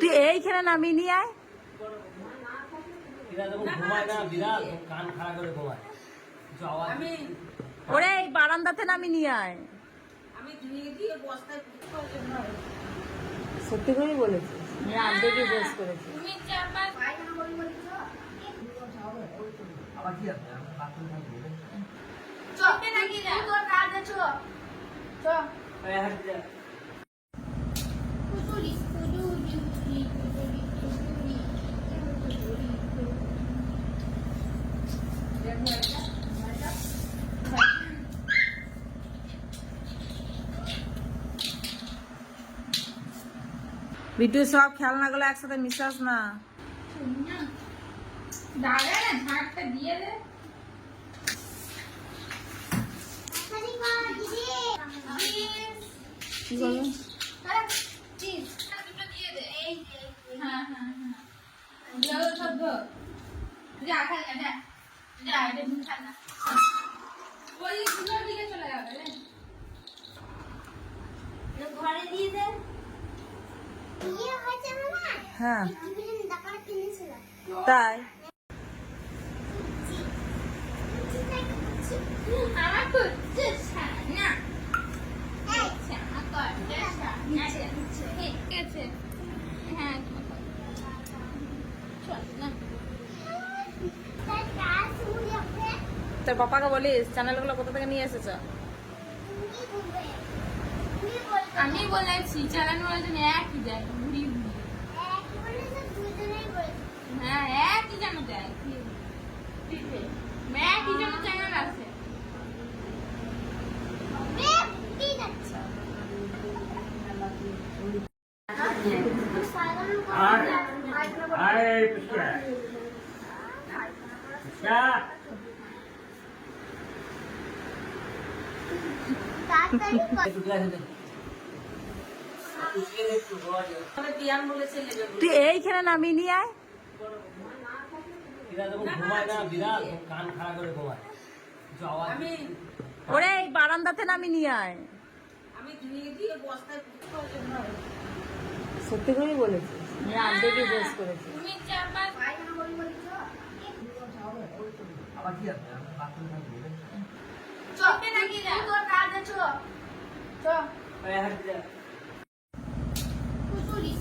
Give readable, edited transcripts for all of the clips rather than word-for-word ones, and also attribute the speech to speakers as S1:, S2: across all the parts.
S1: তুই এইখানে নামিয়ে নিয়ে আয়। ওরে এই বারান্দাতে নামিয়ে নিয়ে আয়। সত্যি করেই বলেছি, আর্ধেকই শেষ করেছি। বিটু সব খেলনাগুলো একসাথে মিশাস না।
S2: দাদা না ঝাড়টা দিয়ে দে।
S1: কি করবে?
S2: ঘরে দিয়ে দে।
S1: হ্যাঁ তাই
S2: আমার করছে না ঠিক আছে। হ্যাঁ
S1: তোর পাপাকে বলিস চ্যানেলগুলো কোথা থেকে নিয়ে এসেছ?
S2: আমি বলেছি চালানো জন্য একই দেয়, ঘুরি হ্যাঁ একই যেন দেয়, একই যেন চ্যানেল আছে।
S1: তুই এইখানে নামিয়ে নিয়ে আয়। ওরে এই বারান্দাতে নামিয়ে নিয়ে আয়। সত্যি করেই বলেছি, আর্ধেকই শেষ করেছি।
S2: তুমি চাপা চোখে নাকি যা তোর কাজ আছে চ কুতুরি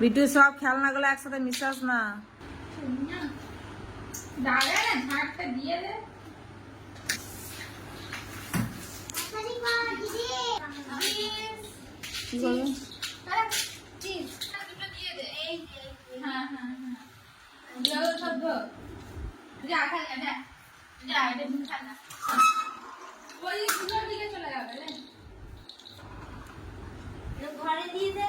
S1: বিটু সব খেলনাগুলো একসাথে মিশাস না।
S2: দাদা না ঝাড়টা দিয়ে দে।
S1: কি করবে?
S2: হ্যাঁ যা খেলনা যা যা এটা খেলনা ওই দিকে চলে যাবে ঘরে দিয়ে দে।